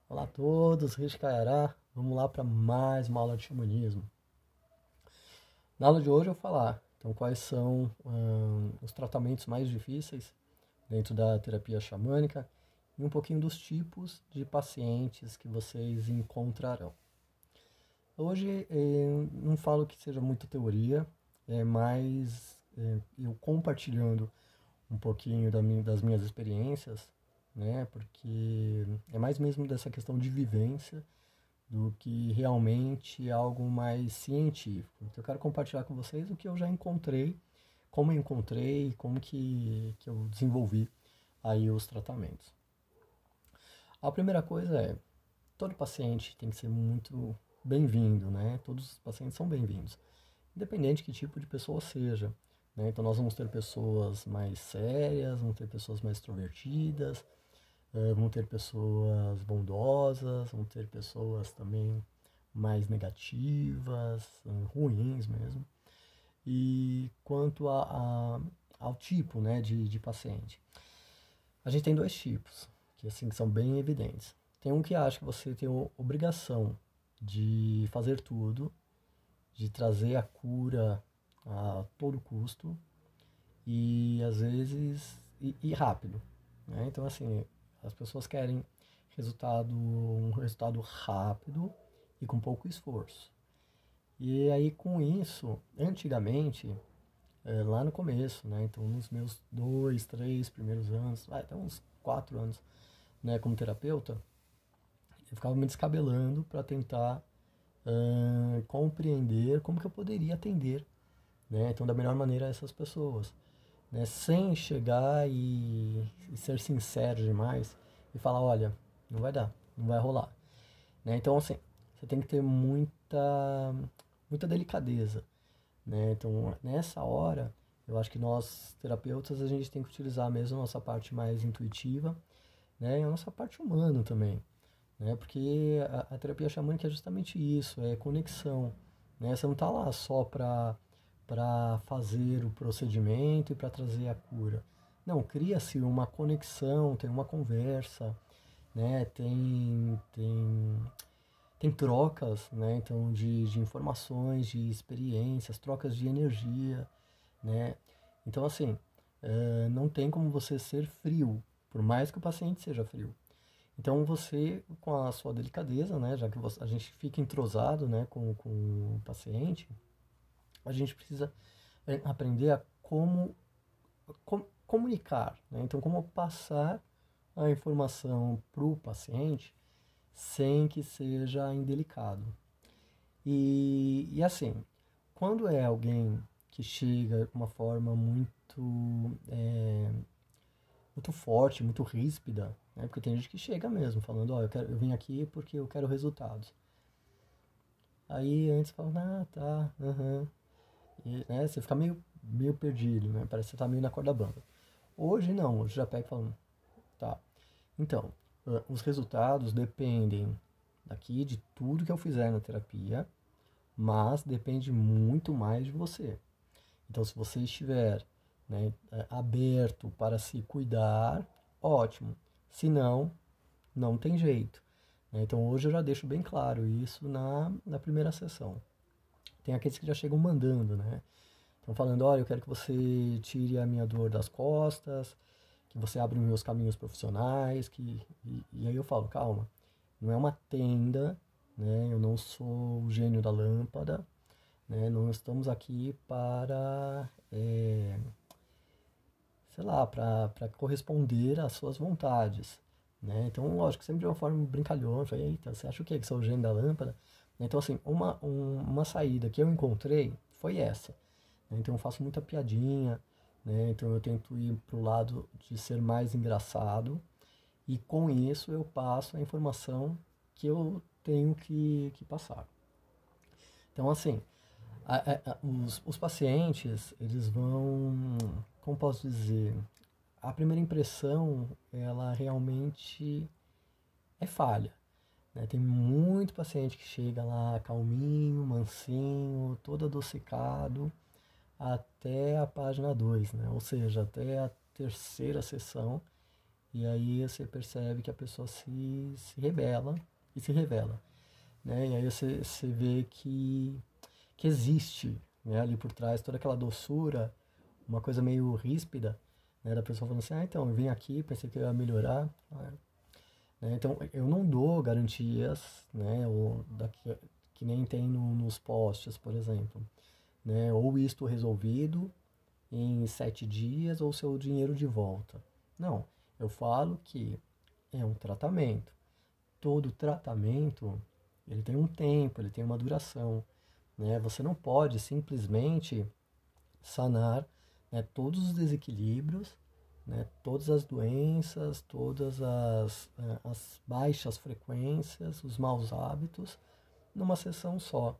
Olá a todos, Rich Kayará. Vamos lá para mais uma aula de xamanismo. Na aula de hoje eu vou falar então, quais são os tratamentos mais difíceis dentro da terapia xamânica e um pouquinho dos tipos de pacientes que vocês encontrarão. Hoje não falo que seja muita teoria, é mais eu compartilhando um pouquinho das minhas experiências, né? Porque é mais mesmo dessa questão de vivência do que realmente algo mais científico. Então eu quero compartilhar com vocês o que eu já encontrei, como eu encontrei, como que eu desenvolvi aí os tratamentos. A primeira coisa é, todo paciente tem que ser muito bem-vindo, né? Todos os pacientes são bem-vindos, independente de que tipo de pessoa seja. Né? Então nós vamos ter pessoas mais sérias, vamos ter pessoas mais extrovertidas, vão ter pessoas bondosas, vão ter pessoas também mais negativas, ruins mesmo. E quanto ao tipo, né, de paciente, a gente tem dois tipos, que assim são bem evidentes. Tem um que acha que você tem a obrigação de fazer tudo, de trazer a cura a todo custo e às vezes e rápido. Né? Então assim, as pessoas querem um resultado rápido e com pouco esforço. E aí com isso, antigamente, lá no começo, né? Então nos meus 2, 3 primeiros anos, até uns 4 anos, né, como terapeuta, eu ficava me descabelando para tentar compreender como que eu poderia atender, né? Então da melhor maneira essas pessoas, né? Sem chegar e ser sincero demais e falar, olha, não vai dar, não vai rolar. Né? Então, assim, você tem que ter muita delicadeza. Né? Então, nessa hora, eu acho que nós, terapeutas, a gente tem que utilizar mesmo a nossa parte mais intuitiva, né? E a nossa parte humana também. Né? Porque a terapia xamânica é justamente isso, é conexão. Né? Você não está lá só para fazer o procedimento e para trazer a cura. Não, cria-se uma conexão, tem uma conversa, né? Tem trocas, né? Então, de informações, de experiências, trocas de energia, né? Então, assim, não tem como você ser frio, por mais que o paciente seja frio. Então, você, com a sua delicadeza, né? Já que a gente fica entrosado, né? Com o paciente, a gente precisa aprender a comunicar, né? Então, como passar a informação para o paciente sem que seja indelicado. E assim, quando é alguém que chega de uma forma muito forte, muito ríspida, né? Porque tem gente que chega mesmo falando, ó, eu vim aqui porque eu quero resultados. Aí antes fala, ah, tá, aham. E, né, você fica meio perdido, né? Parece que você tá meio na corda bamba. Hoje não, hoje já pega e fala, tá. Então, os resultados dependem daqui de tudo que eu fizer na terapia, mas depende muito mais de você. Então, se você estiver, né, aberto para se cuidar, ótimo. Se não, não tem jeito. Né? Então, hoje eu já deixo bem claro isso na primeira sessão. Tem aqueles que já chegam mandando, né? Estão falando, olha, eu quero que você tire a minha dor das costas, que você abra os meus caminhos profissionais, e aí eu falo, calma, não é uma tenda, né? Eu não sou o gênio da lâmpada, né? Não estamos aqui para, sei lá, para corresponder às suas vontades, né? Então, lógico, sempre de uma forma brincalhona, eu falei, eita, você acha o quê? Que sou o gênio da lâmpada? Então, assim, uma saída que eu encontrei foi essa. Né? Então, eu faço muita piadinha, né? Então, eu tento ir pro lado de ser mais engraçado e com isso eu passo a informação que eu tenho que passar. Então, assim, os pacientes, eles vão, como posso dizer, a primeira impressão, ela realmente é falha. Né? Tem muito paciente que chega lá calminho, mansinho, todo adocicado, até a página 2, né? Ou seja, até a terceira sessão, e aí você percebe que a pessoa se rebela e se revela, né? E aí você vê que existe, né, ali por trás toda aquela doçura, uma coisa meio ríspida, né, da pessoa falando assim, então, eu vim aqui, pensei que eu ia melhorar, né, então eu não dou garantias, né, que nem tem nos posts, por exemplo, né, ou isto resolvido em 7 dias ou seu dinheiro de volta. Não, eu falo que é um tratamento. Todo tratamento, ele tem um tempo, ele tem uma duração, né? Você não pode simplesmente sanar, né, todos os desequilíbrios, né, todas as doenças, todas as baixas frequências, os maus hábitos, numa sessão só.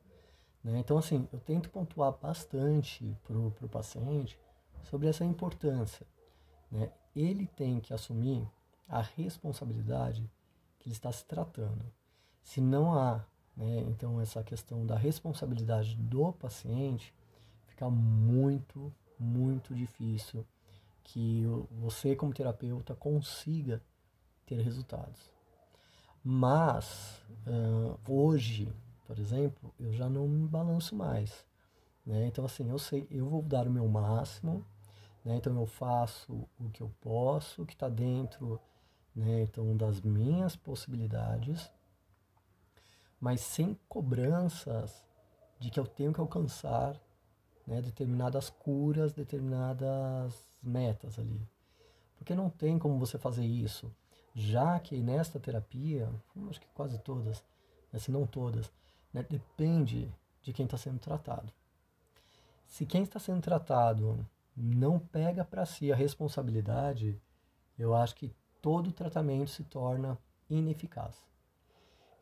Né? Então, assim, eu tento pontuar bastante para o paciente sobre essa importância. Né? Ele tem que assumir a responsabilidade que ele está se tratando. Se não há, né, então, essa questão da responsabilidade do paciente, fica muito, muito difícil que você, como terapeuta, consiga ter resultados. Mas, hoje, por exemplo, eu já não me balanço mais. Né? Então, assim, eu sei, eu vou dar o meu máximo, né? Então eu faço o que eu posso, o que está dentro, né, então, das minhas possibilidades, mas sem cobranças de que eu tenho que alcançar, né, determinadas curas, determinadas metas ali. Porque não tem como você fazer isso, já que nesta terapia, acho que quase todas, né, se não todas, né, depende de quem está sendo tratado. Se quem está sendo tratado não pega para si a responsabilidade, eu acho que todo tratamento se torna ineficaz.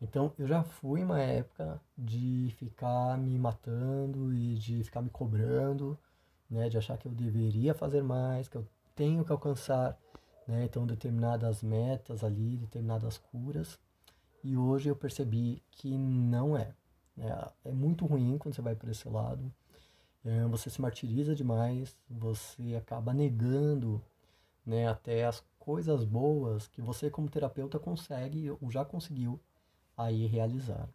Então, eu já fui uma época de ficar me matando e de ficar me cobrando, né, de achar que eu deveria fazer mais, que eu tenho que alcançar, né, então determinadas metas ali, determinadas curas. E hoje eu percebi que não é. Né? É muito ruim quando você vai por esse lado. Você se martiriza demais, você acaba negando, né, até as coisas boas que você como terapeuta consegue ou já conseguiu aí realizar.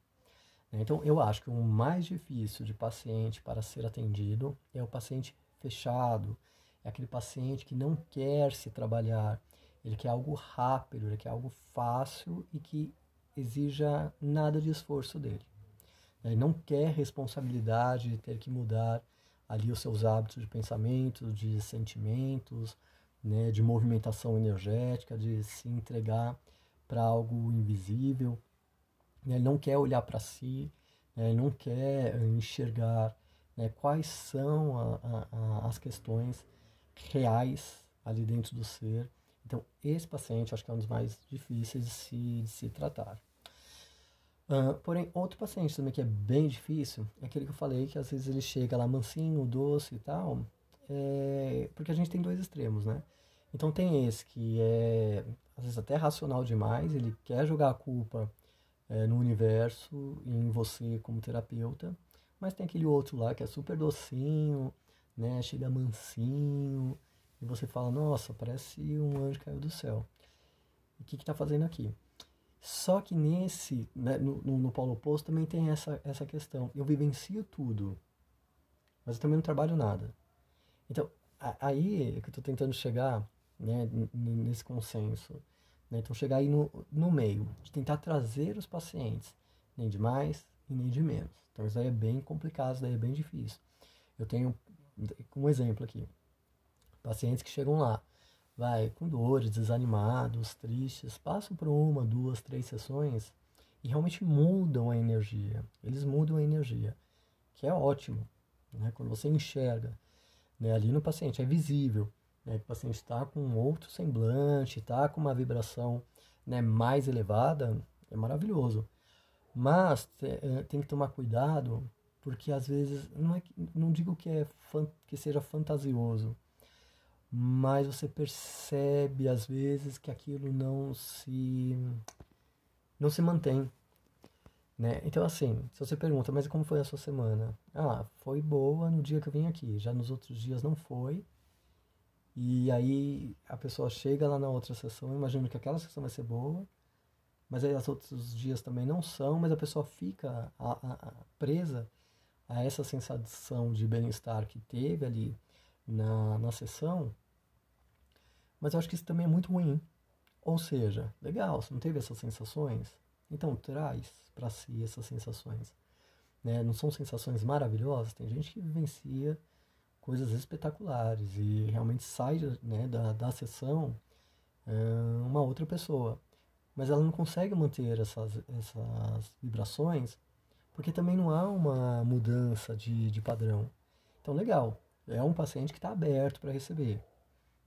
Então eu acho que o mais difícil de paciente para ser atendido é o paciente fechado, é aquele paciente que não quer se trabalhar, ele quer algo rápido, ele quer algo fácil e que exija nada de esforço dele. Ele não quer responsabilidade de ter que mudar ali os seus hábitos de pensamento, de sentimentos, né, de movimentação energética, de se entregar para algo invisível. Ele não quer olhar para si, né, ele não quer enxergar, né, quais são as questões reais ali dentro do ser. Então, esse paciente acho que é um dos mais difíceis de se tratar. Porém, outro paciente também que é bem difícil é aquele que eu falei que às vezes ele chega lá mansinho, doce e tal, porque a gente tem dois extremos, né? Então tem esse que é às vezes até racional demais, ele quer jogar a culpa no universo e em você como terapeuta, mas tem aquele outro lá que é super docinho, né? Chega mansinho e você fala, nossa, parece um anjo que caiu do céu. O que está fazendo aqui? Só que nesse, né, no polo oposto também tem essa questão. Eu vivencio tudo, mas eu também não trabalho nada. Então, aí é que eu estou tentando chegar, né, nesse consenso. Né? Então, chegar aí no meio, de tentar trazer os pacientes, nem de mais e nem de menos. Então, isso daí é bem complicado, isso daí é bem difícil. Eu tenho um exemplo aqui. Pacientes que chegam lá, com dores, desanimados, tristes, passam por uma, duas, três sessões e realmente mudam a energia. Eles mudam a energia, que é ótimo, né? Quando você enxerga, né, ali no paciente, é visível, né, que o paciente está com outro semblante, está com uma vibração, né, mais elevada, é maravilhoso. Mas tem que tomar cuidado, porque às vezes, não digo que seja fantasioso, mas você percebe às vezes que aquilo não se mantém, né? Então assim, se você pergunta, mas como foi a sua semana? Ah, foi boa no dia que eu vim aqui, já nos outros dias não foi, E aí a pessoa chega lá na outra sessão, imaginando que aquela sessão vai ser boa, mas aí os outros dias também não são, mas a pessoa fica presa a essa sensação de bem-estar que teve ali na sessão, mas eu acho que isso também é muito ruim. Ou seja, legal, você não teve essas sensações? Então traz para si essas sensações. Né? Não são sensações maravilhosas? Tem gente que vivencia coisas espetaculares e realmente sai, né, da sessão uma outra pessoa. Mas ela não consegue manter essas vibrações porque também não há uma mudança de padrão. Então, legal, é um paciente que está aberto para receber.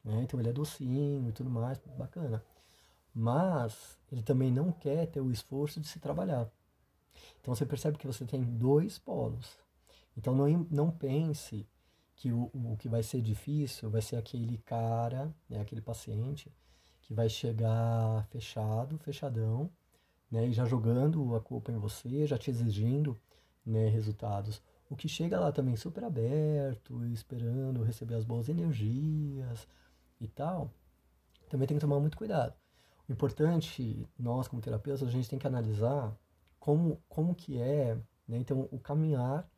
Né? Então, ele é docinho e tudo mais, bacana. Mas ele também não quer ter o esforço de se trabalhar. Então, você percebe que você tem dois polos. Então, não pense que o que vai ser difícil vai ser aquele cara, né, aquele paciente, que vai chegar fechado, fechadão, né, e já jogando a culpa em você, já te exigindo, né, resultados. O que chega lá também super aberto, esperando receber as boas energias e tal, também tem que tomar muito cuidado. O importante, nós como terapeutas, a gente tem que analisar como que é, né, então, o caminhar,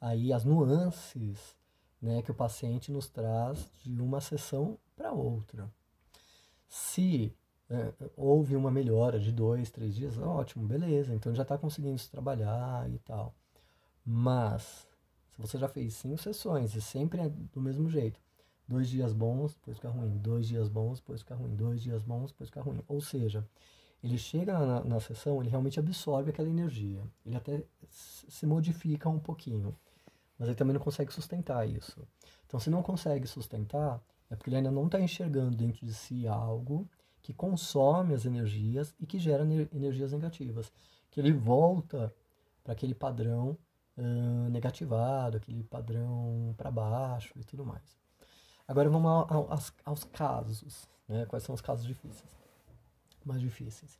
aí as nuances, né, que o paciente nos traz de uma sessão para outra. Se houve uma melhora de 2, 3 dias, ótimo, beleza, então já está conseguindo se trabalhar e tal. Mas, se você já fez 5 sessões e sempre é do mesmo jeito, 2 dias bons, depois fica ruim, 2 dias bons, depois fica ruim, 2 dias bons, depois fica ruim. Ou seja, ele chega na sessão, ele realmente absorve aquela energia, ele até se modifica um pouquinho, mas ele também não consegue sustentar isso. Então, se não consegue sustentar, é porque ele ainda não está enxergando dentro de si algo que consome as energias e que gera energias negativas. Que ele volta para aquele padrão negativado, aquele padrão para baixo e tudo mais. Agora vamos aos casos. Né? Quais são os casos difíceis? Mais difíceis.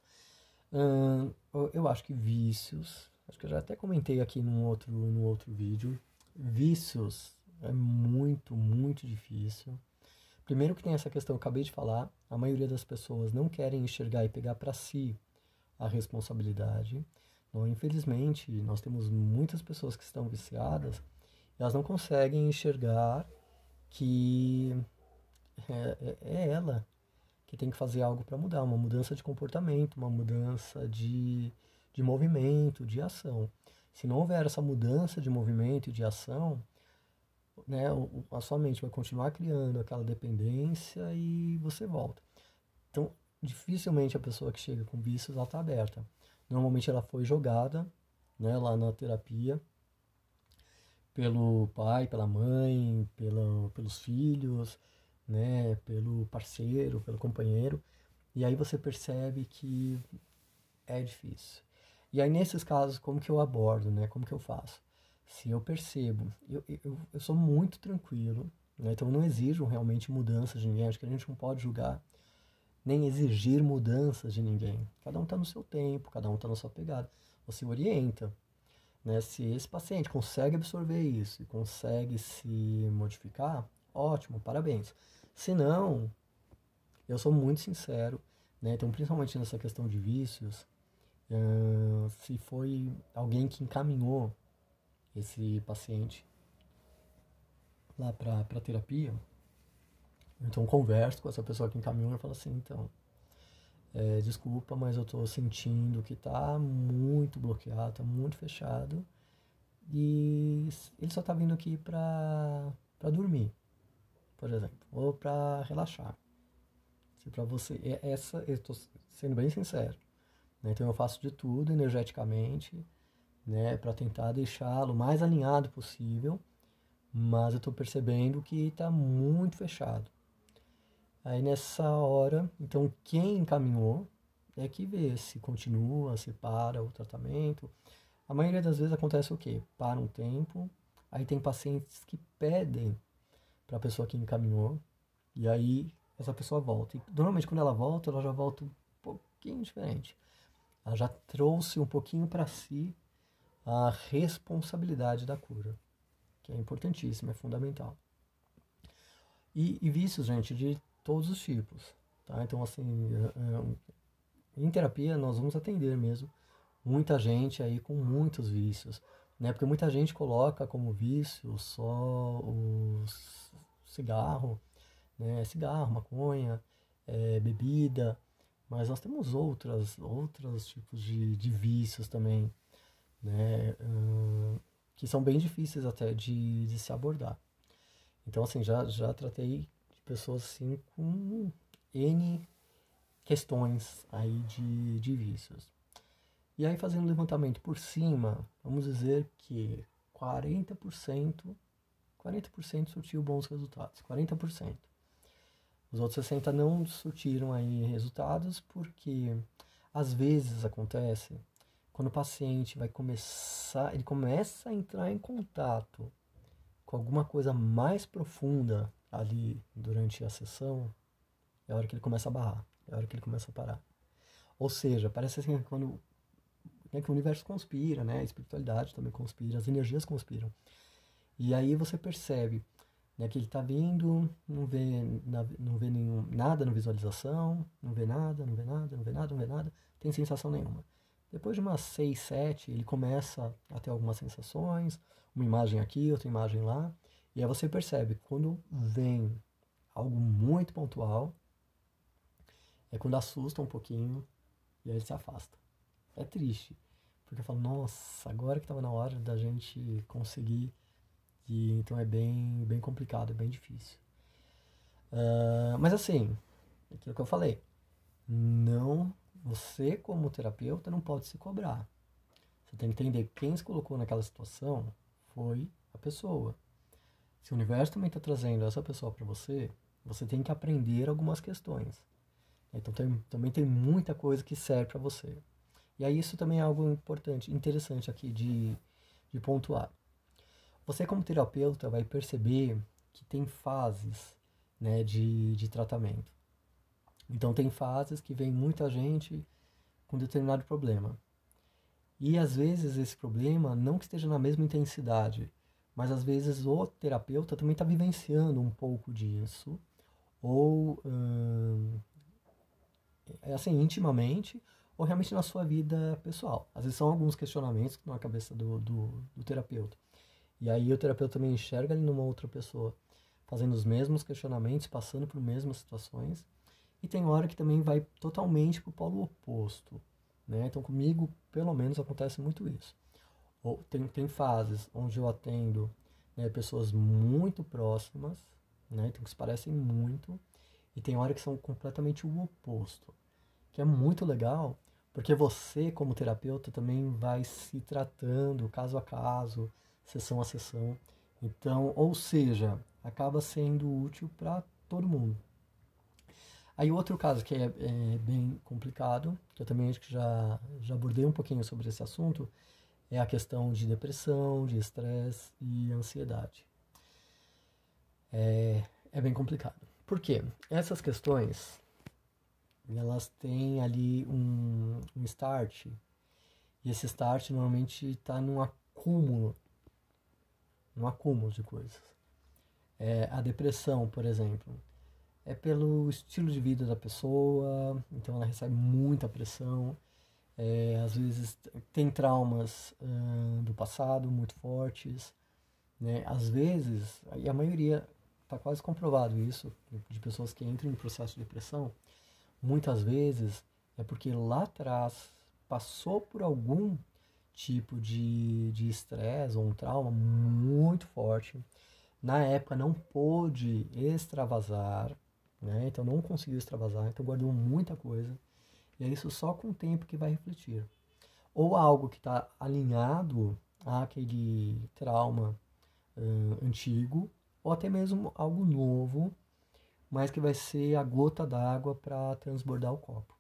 Eu acho que vícios, acho que eu já até comentei aqui no outro vídeo, vícios é muito, muito difícil. Primeiro que tem essa questão que eu acabei de falar, a maioria das pessoas não querem enxergar e pegar para si a responsabilidade. Então, infelizmente, nós temos muitas pessoas que estão viciadas e elas não conseguem enxergar que é ela que tem que fazer algo para mudar, uma mudança de comportamento, uma mudança de movimento, de ação. Se não houver essa mudança de movimento e de ação, né, a sua mente vai continuar criando aquela dependência e você volta. Então, dificilmente a pessoa que chega com vícios ela está aberta. Normalmente ela foi jogada, né, lá na terapia pelo pai, pela mãe, pelos filhos, né, pelo parceiro, pelo companheiro, e aí você percebe que é difícil. E aí nesses casos, como que eu abordo, né, como que eu faço? Se eu percebo, eu sou muito tranquilo, né, então eu não exijo realmente mudanças de ninguém, acho que a gente não pode julgar, nem exigir mudanças de ninguém. Cada um está no seu tempo, cada um está na sua pegada. Você orienta, né? Se esse paciente consegue absorver isso e consegue se modificar, ótimo, parabéns. Se não, eu sou muito sincero, né? Então, principalmente nessa questão de vícios, se foi alguém que encaminhou esse paciente lá para terapia, então converso com essa pessoa que encaminhou e falo assim, então, desculpa, mas eu estou sentindo que está muito bloqueado, está muito fechado, e ele só está vindo aqui para dormir, por exemplo, ou para relaxar. Se para você, eu estou sendo bem sincero, né? Então eu faço de tudo energeticamente, né, para tentar deixá-lo mais alinhado possível, mas eu estou percebendo que está muito fechado. Aí nessa hora, então quem encaminhou é que vê se continua, se para o tratamento. A maioria das vezes acontece o quê? Para um tempo, aí tem pacientes que pedem para a pessoa que encaminhou, e aí essa pessoa volta. E normalmente quando ela já volta um pouquinho diferente. Ela já trouxe um pouquinho para si a responsabilidade da cura, que é importantíssimo, é fundamental. E vícios, gente, de todos os tipos, tá? Então, assim, em terapia nós vamos atender mesmo muita gente aí com muitos vícios, né? Porque muita gente coloca como vício só o cigarro, né? Cigarro, maconha, bebida, mas nós temos outros tipos de vícios também, né? Que são bem difíceis até de se abordar. Então, assim, já tratei de pessoas assim com N questões aí de vícios. E aí, fazendo um levantamento por cima, vamos dizer que 40% surtiu bons resultados, 40%. Os outros 60% não surtiram aí resultados porque às vezes acontece quando o paciente ele começa a entrar em contato com alguma coisa mais profunda ali durante a sessão, é a hora que ele começa a barrar, é a hora que ele começa a parar. Ou seja, parece assim quando que o universo conspira, né? A espiritualidade também conspira, as energias conspiram. E aí você percebe, né, que ele está vindo, não vê nada na visualização, não vê nada, não vê nada, não vê nada, não vê nada, tem sensação nenhuma. Depois de umas 6, 7, ele começa a ter algumas sensações, uma imagem aqui, outra imagem lá, e aí você percebe que quando vem algo muito pontual, é quando assusta um pouquinho e aí ele se afasta. É triste, porque eu falo, nossa, agora que estava na hora da gente conseguir, e então é bem complicado, é bem difícil. Mas assim, aquilo que eu falei, não, você como terapeuta não pode se cobrar. Você tem que entender que quem se colocou naquela situação foi a pessoa. Se o universo também está trazendo essa pessoa para você, você tem que aprender algumas questões. Então também tem muita coisa que serve para você. E aí isso também é algo importante, interessante aqui de pontuar. Você como terapeuta vai perceber que tem fases, né, de tratamento. Então tem fases que vem muita gente com determinado problema. E às vezes esse problema não que esteja na mesma intensidade, mas às vezes o terapeuta também está vivenciando um pouco disso, ou assim, intimamente, ou realmente na sua vida pessoal. Às vezes são alguns questionamentos que estão na cabeça do terapeuta. E aí o terapeuta também enxerga ali numa outra pessoa, fazendo os mesmos questionamentos, passando por mesmas situações. E tem hora que também vai totalmente para o polo oposto. Né? Então comigo, pelo menos, acontece muito isso. Ou tem fases onde eu atendo, né, pessoas muito próximas, né, então que se parecem muito, e tem hora que são completamente o oposto, que é muito legal, porque você, como terapeuta, também vai se tratando caso a caso, sessão a sessão. Então, ou seja, acaba sendo útil para todo mundo. Aí outro caso que é bem complicado, que eu também acho que já abordei um pouquinho sobre esse assunto, é a questão de depressão, de estresse e ansiedade. É bem complicado. Por quê? Essas questões, elas têm ali um start, e esse start normalmente está num acúmulo de coisas. A depressão, por exemplo, é pelo estilo de vida da pessoa, então ela recebe muita pressão, às vezes tem traumas do passado muito fortes, né? Às vezes, e a maioria está quase comprovado isso, de pessoas que entram em processo de depressão, muitas vezes é porque lá atrás passou por algum tipo de estresse ou um trauma muito forte. Na época não pôde extravasar, né? Então não conseguiu extravasar, então guardou muita coisa. E é isso só com o tempo que vai refletir. Ou algo que está alinhado àquele trauma antigo, ou até mesmo algo novo, mas que vai ser a gota d'água para transbordar o copo.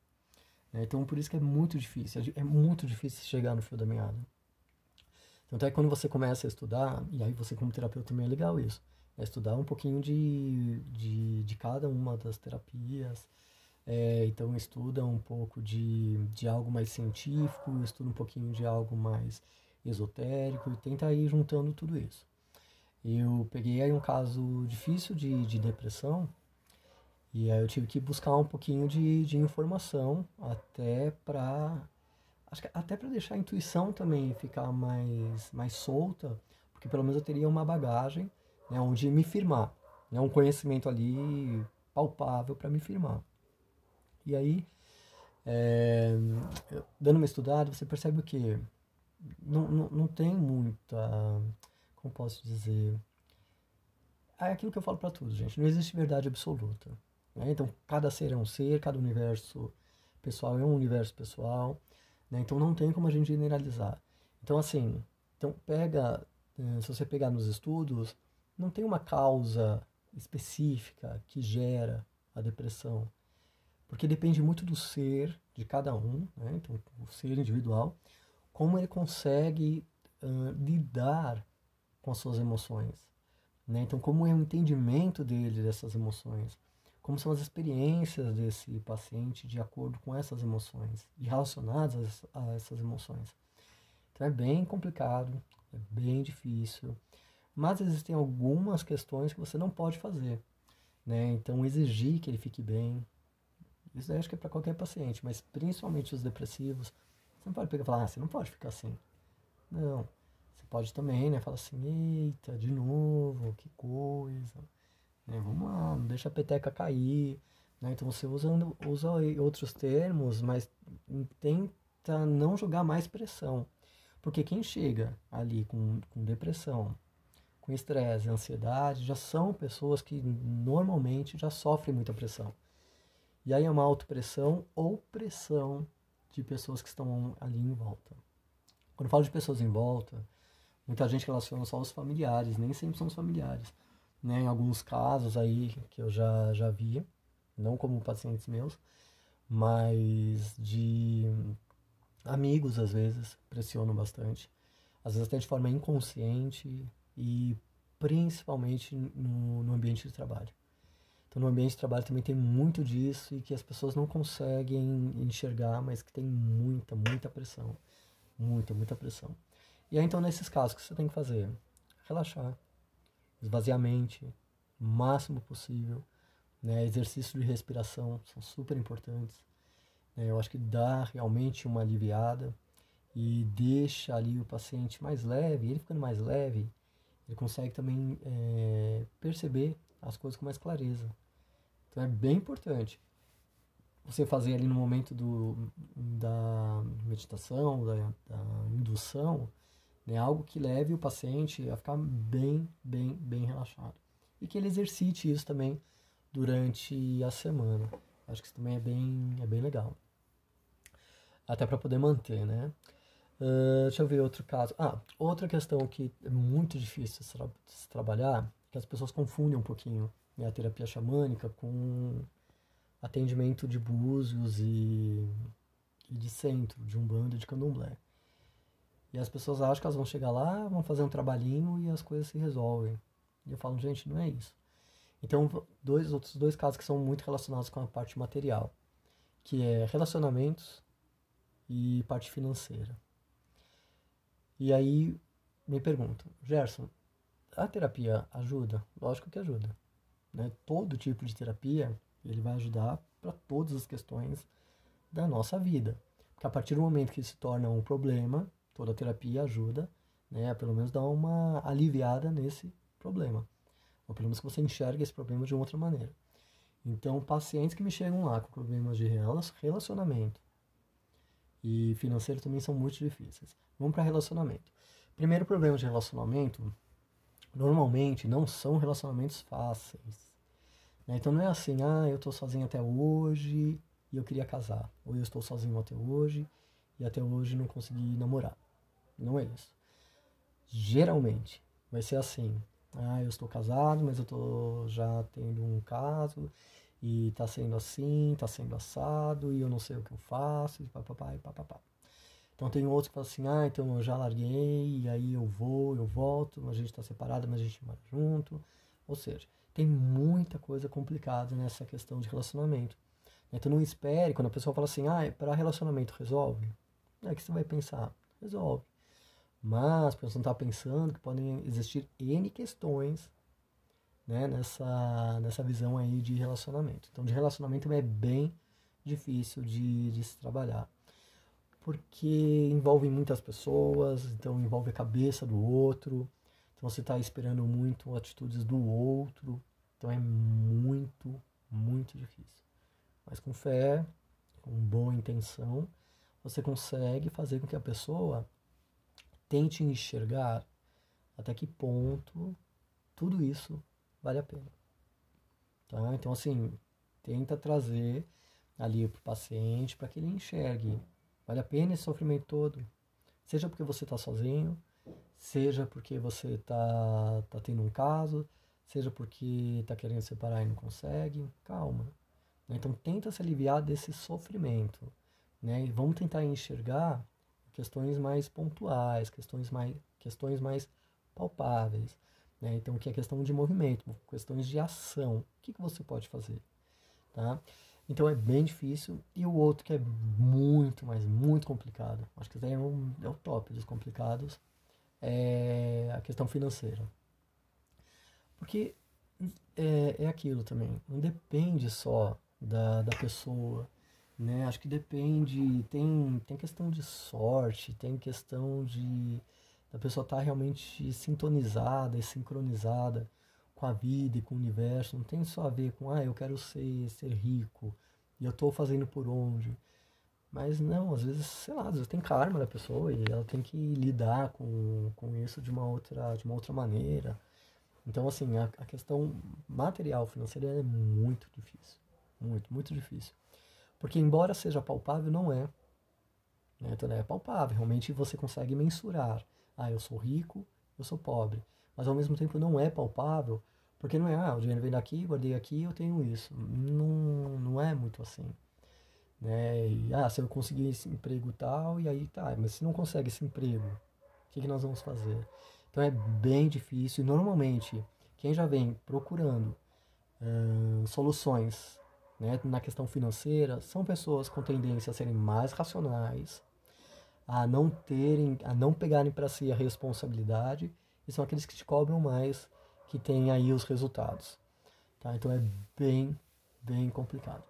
Então por isso que é muito difícil chegar no fio da meada. Então até quando você começa a estudar, e aí você como terapeuta também é legal isso, é estudar um pouquinho de cada uma das terapias, então estuda um pouco de algo mais científico, estuda um pouquinho de algo mais esotérico e tenta ir juntando tudo isso. Eu peguei aí um caso difícil de depressão, e aí eu tive que buscar um pouquinho de informação até para, acho que até para deixar a intuição também ficar mais solta, porque pelo menos eu teria uma bagagem, né, onde me firmar, né, um conhecimento ali palpável para me firmar. E aí, é, dando uma estudada, você percebe o quê? Não tem muita, como posso dizer, é aquilo que eu falo para tudo, gente, não existe verdade absoluta, né? Então, cada ser é um ser, cada universo pessoal é um universo pessoal, né? Então, não tem como a gente generalizar. Então, assim, então pega, se você pegar nos estudos, não tem uma causa específica que gera a depressão, porque depende muito do ser de cada um, né? Então, o ser individual, como ele consegue lidar com as suas emoções, né? Então, como é o entendimento dele dessas emoções, como são as experiências desse paciente de acordo com essas emoções e relacionadas a essas emoções. Então, é bem complicado, é bem difícil, mas existem algumas questões que você não pode fazer, né? Então, exigir que ele fique bem, isso daí acho que é para qualquer paciente, mas principalmente os depressivos, você não pode pegar e falar, você não pode ficar assim. Não. Você pode também, né, falar assim, eita, de novo, que coisa, né, vamos lá, não deixa a peteca cair, né, então você usa outros termos, mas tenta não jogar mais pressão, porque quem chega ali com depressão, com estresse, ansiedade, já são pessoas que normalmente já sofrem muita pressão. E aí é uma autopressão ou pressão de pessoas que estão ali em volta. Quando eu falo de pessoas em volta, muita gente relaciona só os familiares, nem sempre são os familiares. Né? Em alguns casos aí que eu já vi, não como pacientes meus, mas de amigos às vezes pressionam bastante, às vezes até de forma inconsciente e principalmente no ambiente de trabalho. Então, no ambiente de trabalho também tem muito disso e que as pessoas não conseguem enxergar, mas que tem muita pressão. Muita pressão. E aí, então, nesses casos, o que você tem que fazer? Relaxar, esvaziar a mente, o máximo possível. Né? Exercícios de respiração são super importantes. Né? Eu acho que dá realmente uma aliviada e deixa ali o paciente mais leve. Ele ficando mais leve, ele consegue também perceber as coisas com mais clareza. Então é bem importante você fazer ali no momento da meditação, da indução, né, algo que leve o paciente a ficar bem relaxado. E que ele exercite isso também durante a semana. Acho que isso também é bem legal. Até para poder manter, né? Deixa eu ver outro caso. Outra questão que é muito difícil de se trabalhar, que as pessoas confundem um pouquinho, né, a terapia xamânica com atendimento de búzios e de centro, de umbanda e de candomblé. E as pessoas acham que elas vão chegar lá, vão fazer um trabalhinho e as coisas se resolvem. E eu falo, gente, não é isso. Então, outros dois casos que são muito relacionados com a parte material, que é relacionamentos e parte financeira. E aí me perguntam, Gerson, a terapia ajuda? Lógico que ajuda. Né? Todo tipo de terapia ele vai ajudar para todas as questões da nossa vida. Porque a partir do momento que se torna um problema, toda terapia ajuda, né, a pelo menos dar uma aliviada nesse problema. Ou pelo menos que você enxergue esse problema de outra maneira. Então, pacientes que me chegam lá com problemas de relacionamento e financeiro também são muito difíceis. Vamos para relacionamento. Primeiro problema de relacionamento, normalmente não são relacionamentos fáceis. Né? Então não é assim, eu estou sozinho até hoje e eu queria casar. Ou eu estou sozinho até hoje e até hoje não consegui namorar. Não é isso. Geralmente vai ser assim, eu estou casado, mas eu estou já tendo um caso e tá sendo assim, tá sendo assado e eu não sei o que eu faço e papapá e papapá. Então tem outros que falam assim, então eu já larguei e aí eu vou, eu volto, a gente está separado, mas a gente mora junto. Ou seja, tem muita coisa complicada nessa questão de relacionamento. Então não espere, quando a pessoa fala assim, para relacionamento resolve, é que você vai pensar, resolve. Mas a pessoa não está pensando que podem existir N questões, né, nessa visão aí de relacionamento. Então, de relacionamento é bem difícil de se trabalhar, porque envolve muitas pessoas, então envolve a cabeça do outro, então você está esperando muito atitudes do outro, então é muito, muito difícil. Mas com fé, com boa intenção, você consegue fazer com que a pessoa tente enxergar até que ponto tudo isso vale a pena. Tá? Então, assim, tenta trazer ali para o paciente para que ele enxergue. Vale a pena esse sofrimento todo? Seja porque você está sozinho, seja porque você tá tendo um caso, seja porque está querendo separar e não consegue. Calma. Né? Então, tenta se aliviar desse sofrimento. Né? E vamos tentar enxergar questões mais pontuais, questões mais palpáveis. Né? Então, que é questão de movimento, questões de ação. O que você pode fazer? Tá? Então, é bem difícil. E o outro que é muito, mas muito complicado, acho que esse daí é o top dos complicados, é a questão financeira. Porque é aquilo também, não depende só da pessoa, né? Acho que depende, tem questão de sorte, tem questão de da pessoa estar realmente sintonizada e sincronizada com a vida e com o universo. Não tem só a ver com, eu quero ser rico e eu estou fazendo por onde. Mas não, às vezes, sei lá, às vezes tem karma da pessoa e ela tem que lidar com isso de uma outra maneira. Então, assim, a questão material financeira é muito difícil. Muito, muito difícil. Porque, embora seja palpável, não é. Né? Então, é palpável. Realmente você consegue mensurar. Eu sou rico, eu sou pobre. Mas, ao mesmo tempo, não é palpável. Porque não é, o dinheiro vem daqui, guardei aqui, eu tenho isso. Não, não é muito assim. Né? E, se eu conseguir esse emprego tal, e aí tá. Mas se não consegue esse emprego, o que nós vamos fazer? Então é bem difícil. E normalmente, quem já vem procurando soluções, né, na questão financeira são pessoas com tendência a serem mais racionais, a não pegarem para si a responsabilidade, e são aqueles que te cobram mais, que têm aí os resultados. Tá? Então é bem, bem complicado.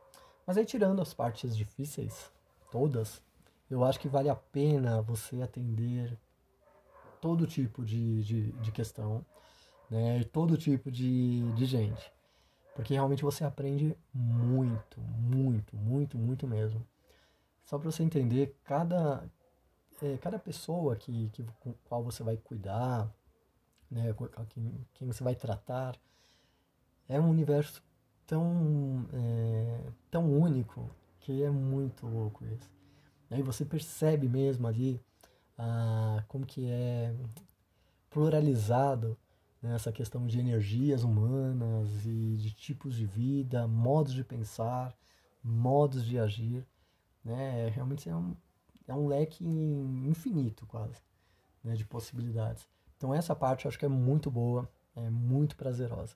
Mas aí, tirando as partes difíceis, todas, eu acho que vale a pena você atender todo tipo de questão, né? Todo tipo de gente. Porque realmente você aprende muito, muito, muito, muito mesmo. Só para você entender, cada pessoa com qual você vai cuidar, né? Quem você vai tratar, é um universo tão único que é muito louco isso. Aí você percebe mesmo ali como que é pluralizado, né, essa questão de energias humanas e de tipos de vida, modos de pensar, modos de agir. Né? Realmente é um leque infinito quase, né, de possibilidades. Então essa parte eu acho que é muito boa, é muito prazerosa.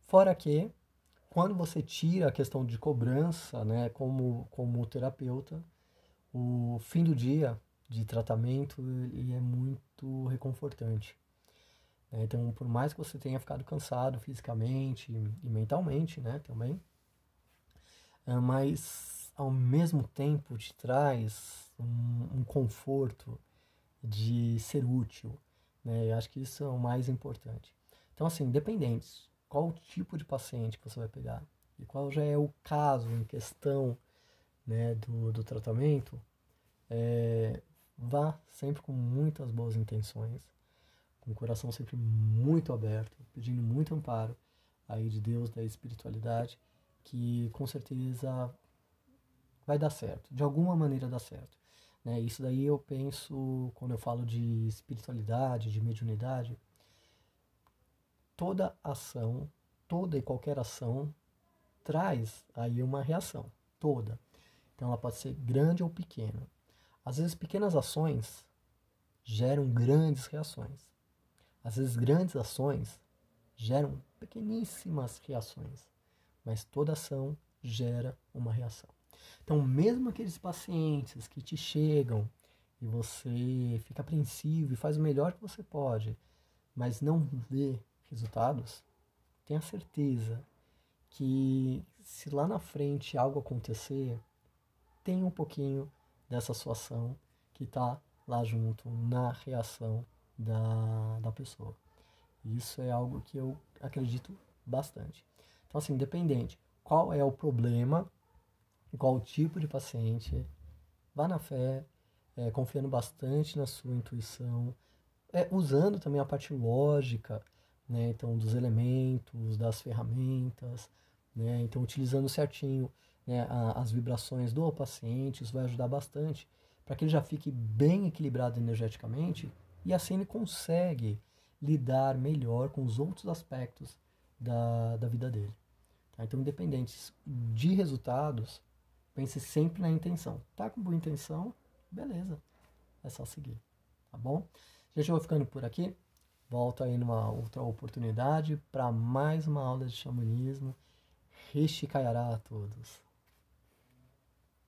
Fora que, quando você tira a questão de cobrança, né, como terapeuta, o fim do dia de tratamento ele é muito reconfortante. Né? Então, por mais que você tenha ficado cansado fisicamente e mentalmente, né, também, mas ao mesmo tempo te traz um conforto de ser útil. Né? Eu acho que isso é o mais importante. Então, assim, independente qual o tipo de paciente que você vai pegar e qual já é o caso em questão, né, do tratamento, vá sempre com muitas boas intenções, com o coração sempre muito aberto, pedindo muito amparo aí de Deus, da espiritualidade, que com certeza vai dar certo, de alguma maneira dá certo. Né? Isso daí eu penso, quando eu falo de espiritualidade, de mediunidade, toda ação, toda e qualquer ação traz aí uma reação, toda. Então ela pode ser grande ou pequena. Às vezes pequenas ações geram grandes reações. Às vezes grandes ações geram pequeníssimas reações, mas toda ação gera uma reação. Então, mesmo aqueles pacientes que te chegam e você fica apreensivo e faz o melhor que você pode, mas não vê resultados, tenha certeza que se lá na frente algo acontecer, tem um pouquinho dessa sua ação que está lá junto na reação da pessoa. Isso é algo que eu acredito bastante. Então, assim, independente qual é o problema, qual o tipo de paciente, vá na fé, confiando bastante na sua intuição, usando também a parte lógica, né? Então, dos elementos, das ferramentas, né? Então, utilizando certinho, né, as vibrações do paciente, isso vai ajudar bastante para que ele já fique bem equilibrado energeticamente e assim ele consegue lidar melhor com os outros aspectos da vida dele. Tá? Então, independente de resultados, pense sempre na intenção. Tá com boa intenção? Beleza, é só seguir, tá bom? Gente, eu vou ficando por aqui. Volto aí numa outra oportunidade para mais uma aula de xamanismo. Rishikayara a todos.